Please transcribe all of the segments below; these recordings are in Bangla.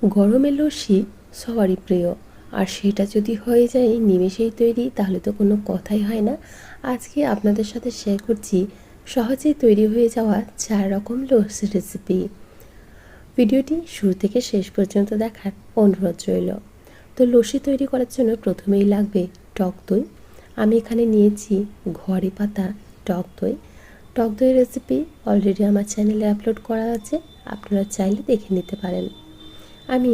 গরমের লস্যি সবারই প্রিয়, আর সেটা যদি হয়ে যায় নিমেষেই তৈরি তাহলে তো কোনো কথাই হয় না। আজকে আপনাদের সাথে শেয়ার করছি সহজেই তৈরি হয়ে যাওয়া 4 রকম লস্যি রেসিপি। ভিডিওটি শুরু থেকে শেষ পর্যন্ত দেখার অনুরোধ রইল। তো লস্যি তৈরি করার জন্য প্রথমেই লাগবে টক দই। আমি এখানে নিয়েছি ঘরে পাতা টক দই। টক দইয়ের রেসিপি অলরেডি আমার চ্যানেলে আপলোড করা আছে, আপনারা চাইলে দেখে নিতে পারেন। আমি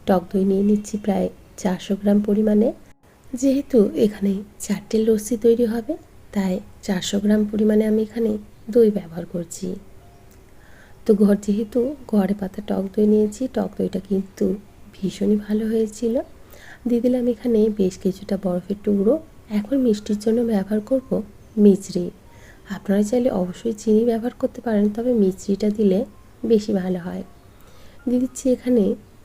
টক দই নিয়ে নিচ্ছি প্রায় 400 গ্রাম পরিমাণে। যেহেতু এখানে 4টে লস্যি তৈরি হবে, তাই 400 গ্রাম পরিমাণে আমি এখানে দই ব্যবহার করছি। তো যেহেতু ঘরে পাতা টক দই নিয়েছি, টক দইটা কিন্তু ভীষণই ভালো হয়েছিল। দিয়ে দিলাম এখানে বেশ কিছুটা বরফের টুকরো। এখন মিষ্টির জন্য ব্যবহার করব মিছরি। আপনারা চাইলে অবশ্যই চিনি ব্যবহার করতে পারেন, তবে মিছরিটা দিলে বেশি ভালো হয়। দিয়ে দিচ্ছি এখানে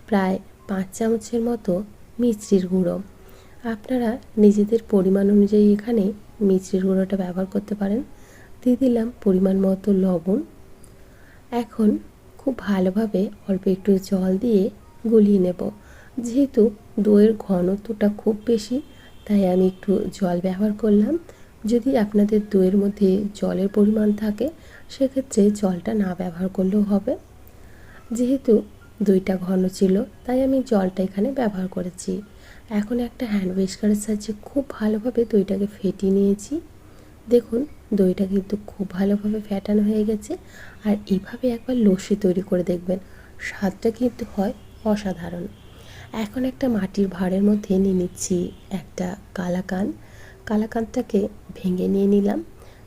প্রায় 5 চামচের মতো মিছরির গুঁড়ো। আপনারা নিজেদের পরিমাণ অনুযায়ী এখানে মিছরির গুঁড়োটা ব্যবহার করতে পারেন। দিয়ে দিলাম পরিমাণ মতো লবণ। এখন খুব ভালোভাবে অল্প একটু জল দিয়ে গুলিয়ে নেব। যেহেতু দইয়ের ঘনত্বটা খুব বেশি, তাই আমি একটু জল ব্যবহার করলাম। যদি আপনাদের দইয়ের মধ্যে জলের পরিমাণ থাকে, সেক্ষেত্রে জলটা না ব্যবহার করলেও হবে। যেহেতু দইটা ঘন ছিল, তাই আমি জলটা এখানে ব্যবহার করেছি। এখন একটা হ্যান্ড হুইস্কারের সাহায্যে খুব ভালোভাবে দইটাকে ফেটিয়ে নিয়েছি। দেখুন দইটা কিন্তু খুব ভালোভাবে ফেটানো হয়ে গেছে। আর এইভাবে একবার লস্যি তৈরি করে দেখবেন, স্বাদটা কিন্তু হয় অসাধারণ। এখন একটা মাটির ভাঁড়ের মধ্যে নিয়ে নিচ্ছি একটা কালাকাঁদটাকে ভেঙে নিয়ে নিলাম।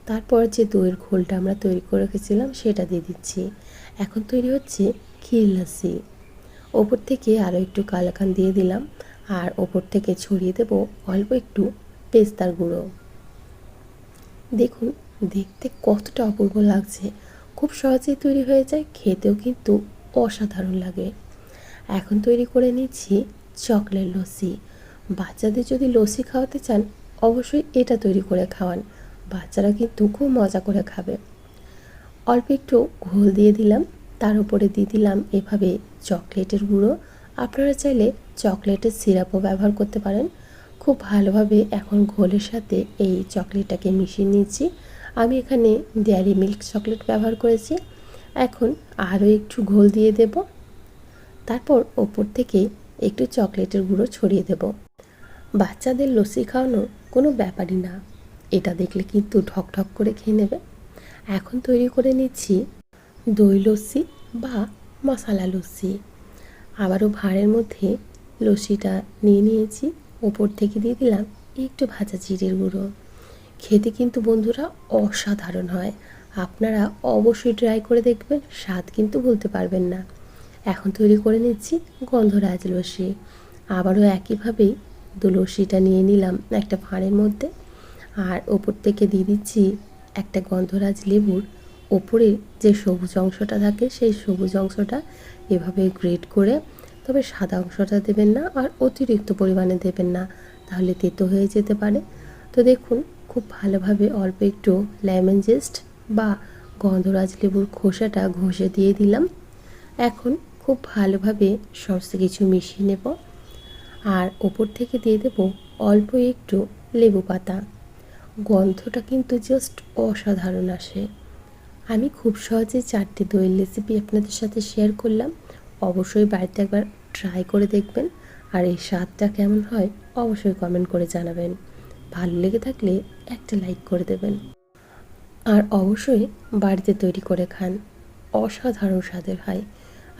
তারপর যে দইয়ের ঘোলটা আমরা তৈরি করে রেখেছিলাম সেটা দিয়ে দিচ্ছি। এখন তৈরি হচ্ছে ক্ষীর লস্যি। ওপর থেকে আরও একটু কালাকাঁদ দিয়ে দিলাম, আর ওপর থেকে ছড়িয়ে দেব অল্প একটু পেস্তার গুঁড়ো। দেখুন দেখতে কতটা অপূর্ব লাগছে, খুব সহজেই তৈরি হয়ে যায়, খেতেও কিন্তু অসাধারণ লাগে। এখন তৈরি করে নিচ্ছি চকলেট লস্যি। বাচ্চাদের যদি লস্যি খাওয়াতে চান, অবশ্যই এটা তৈরি করে খাওয়ান, বাচ্চারা কিন্তু খুব মজা করে খাবে। অল্প একটু ঘোল দিয়ে দিলাম, তার উপরে দিয়ে দিলাম এভাবে চকলেটের গুঁড়ো। আপনারা চাইলে চকলেটের সিরাপও ব্যবহার করতে পারেন। খুব ভালোভাবে এখন ঘোলের সাথে এই চকলেটটাকে মিশিয়ে নিচ্ছি। আমি এখানে ডেয়ারি মিল্ক চকলেট ব্যবহার করেছি। এখন আরও একটু ঘোল দিয়ে দেব, তারপর ওপর থেকে একটু চকলেটের গুঁড়ো ছড়িয়ে দেব। বাচ্চাদের লস্যি খাওয়ানো কোনো ব্যাপারই না, এটা দেখলে কিন্তু ঢক ঢক করে খেয়ে নেবে। এখন তৈরি করে নিচ্ছি দই লস্যি বা মশালা লস্যি। আবারও ভাঁড়ের মধ্যে লস্যিটা নিয়ে নিয়েছি, ওপর থেকে দিয়ে দিলাম একটু ভাজা জিরের গুঁড়ো। খেতে কিন্তু বন্ধুরা অসাধারণ হয়, আপনারা অবশ্যই ট্রাই করে দেখবেন, স্বাদ কিন্তু বলতে পারবেন না। এখন তৈরি করে নিচ্ছি গন্ধরাজ লস্যি। আবারও একইভাবেই লস্যিটা নিয়ে নিলাম একটা ভাঁড়ের মধ্যে, আর ওপর থেকে দিয়ে দিচ্ছি একটা গন্ধরাজ লেবুর ওপরে যে সবুজ অংশটা থাকে, সেই সবুজ অংশটা এভাবে গ্রেট করে, তবে সাদা অংশটা দেবেন না আর অতিরিক্ত পরিমাণে দেবেন না, তাহলে তেতো হয়ে যেতে পারে। তো দেখুন খুব ভালোভাবে অল্প একটু লেমন জেস্ট বা গন্ধরাজ লেবুর খোসাটা ঘষে দিয়ে দিলাম। এখন খুব ভালোভাবে সমস্ত কিছু মিশিয়ে নেব, আর ওপর থেকে দিয়ে দেব অল্প একটু লেবু পাতা। গন্ধটা কিন্তু জাস্ট অসাধারণ আসে। আমি খুব সহজে 4টে দইয়ের রেসিপি আপনাদের সাথে শেয়ার করলাম, অবশ্যই বাড়িতে একবার ট্রাই করে দেখবেন, আর এই স্বাদটা কেমন হয় অবশ্যই কমেন্ট করে জানাবেন। ভালো লেগে থাকলে একটা লাইক করে দেবেন, আর অবশ্যই বাড়িতে তৈরি করে খান, অসাধারণ স্বাদের হয়।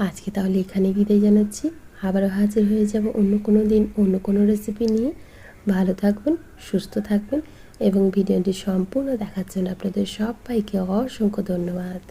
আজকে তাহলে এখানে বিদায় জানাচ্ছি, আবারও হাজির হয়ে যাব অন্য কোনো দিন অন্য কোনো রেসিপি নিয়ে। ভালো থাকবেন, সুস্থ থাকবেন, এবং ভিডিওটি সম্পূর্ণ দেখার জন্য আপনাদের সবাইকে অসংখ্য ধন্যবাদ।